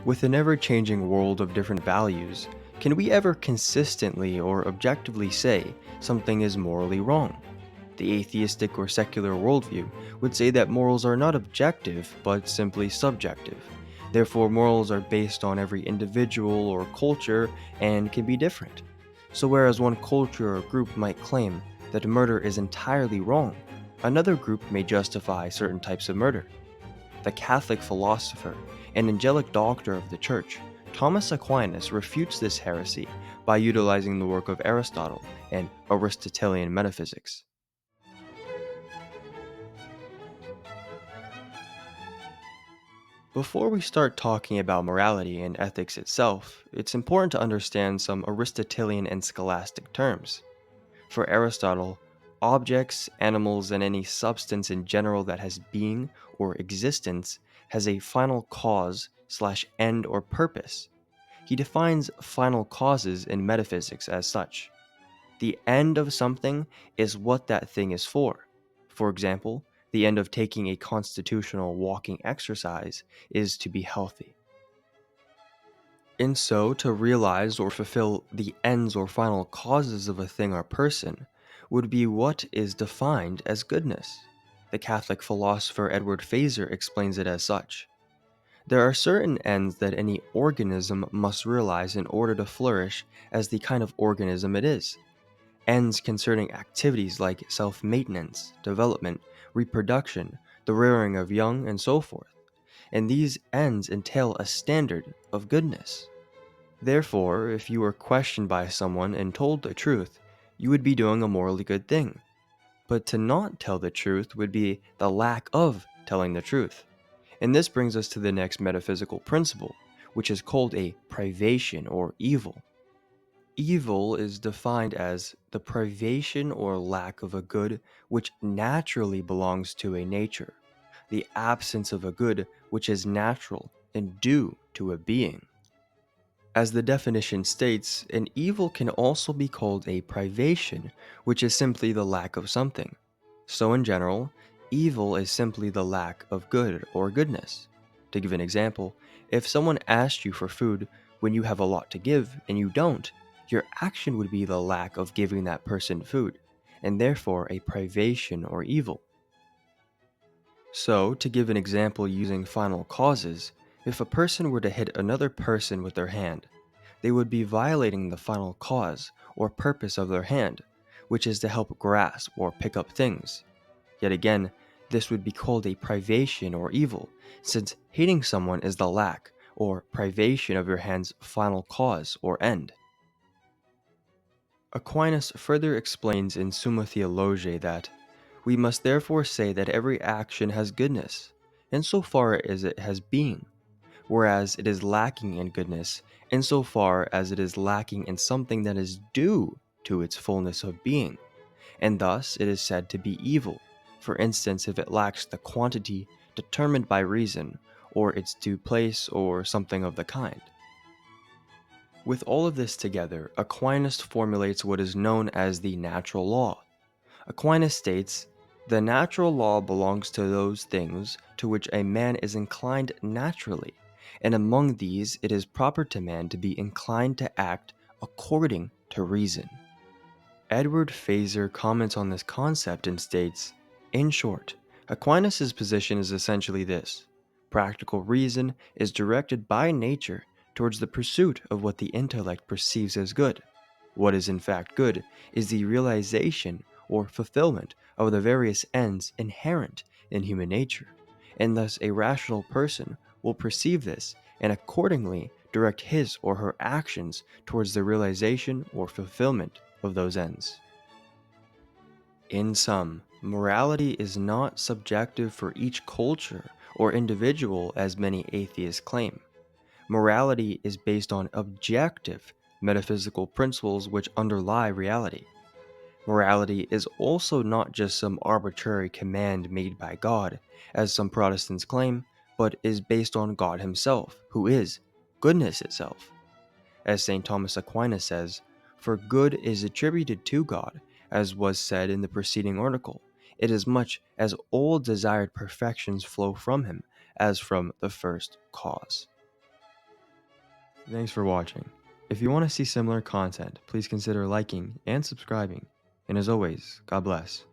With an ever-changing world of different values, can we ever consistently or objectively say something is morally wrong? The atheistic or secular worldview would say that morals are not objective, but simply subjective. Therefore, morals are based on every individual or culture and can be different. So whereas one culture or group might claim that murder is entirely wrong, another group may justify certain types of murder. The Catholic philosopher and angelic doctor of the Church, Thomas Aquinas refutes this heresy by utilizing the work of Aristotle and Aristotelian metaphysics. Before we start talking about morality and ethics itself, it's important to understand some Aristotelian and scholastic terms. For Aristotle, objects, animals, and any substance in general that has being or existence has a final cause slash end or purpose. He defines final causes in metaphysics as such. The end of something is what that thing is for. For example, the end of taking a constitutional walking exercise is to be healthy. And so, to realize or fulfill the ends or final causes of a thing or person would be what is defined as goodness. The Catholic philosopher Edward Fazer explains it as such. There are certain ends that any organism must realize in order to flourish as the kind of organism it is. Ends concerning activities like self-maintenance, development, reproduction, the rearing of young, and so forth. And these ends entail a standard of goodness. Therefore, if you were questioned by someone and told the truth, you would be doing a morally good thing. But to not tell the truth would be the lack of telling the truth. And this brings us to the next metaphysical principle, which is called a privation or evil. Evil is defined as the privation or lack of a good which naturally belongs to a nature, the absence of a good which is natural and due to a being. As the definition states, an evil can also be called a privation, which is simply the lack of something. So in general, evil is simply the lack of good or goodness. To give an example, if someone asked you for food when you have a lot to give and you don't, your action would be the lack of giving that person food, and therefore a privation or evil. So, to give an example using final causes, if a person were to hit another person with their hand, they would be violating the final cause or purpose of their hand, which is to help grasp or pick up things. Yet again, this would be called a privation or evil, since hitting someone is the lack or privation of your hand's final cause or end. Aquinas further explains in Summa Theologiae that we must therefore say that every action has goodness, insofar as it has being, whereas it is lacking in goodness, insofar as it is lacking in something that is due to its fullness of being, and thus it is said to be evil, for instance if it lacks the quantity determined by reason, or its due place, or something of the kind. With all of this together, Aquinas formulates what is known as the natural law. Aquinas states, "The natural law belongs to those things to which a man is inclined naturally, and among these it is proper to man to be inclined to act according to reason." Edward Fazer comments on this concept and states, in short, Aquinas' position is essentially this: practical reason is directed by nature towards the pursuit of what the intellect perceives as good. What is in fact good is the realization or fulfillment of the various ends inherent in human nature, and thus a rational person will perceive this and accordingly direct his or her actions towards the realization or fulfillment of those ends. In sum, morality is not subjective for each culture or individual as many atheists claim. Morality is based on objective metaphysical principles which underlie reality. Morality is also not just some arbitrary command made by God, as some Protestants claim, but is based on God Himself, who is goodness itself. As St. Thomas Aquinas says, "For good is attributed to God, as was said in the preceding article, inasmuch as all desired perfections flow from Him, as from the first cause." Thanks for watching. If you want to see similar content, please consider liking and subscribing. And as always, God bless.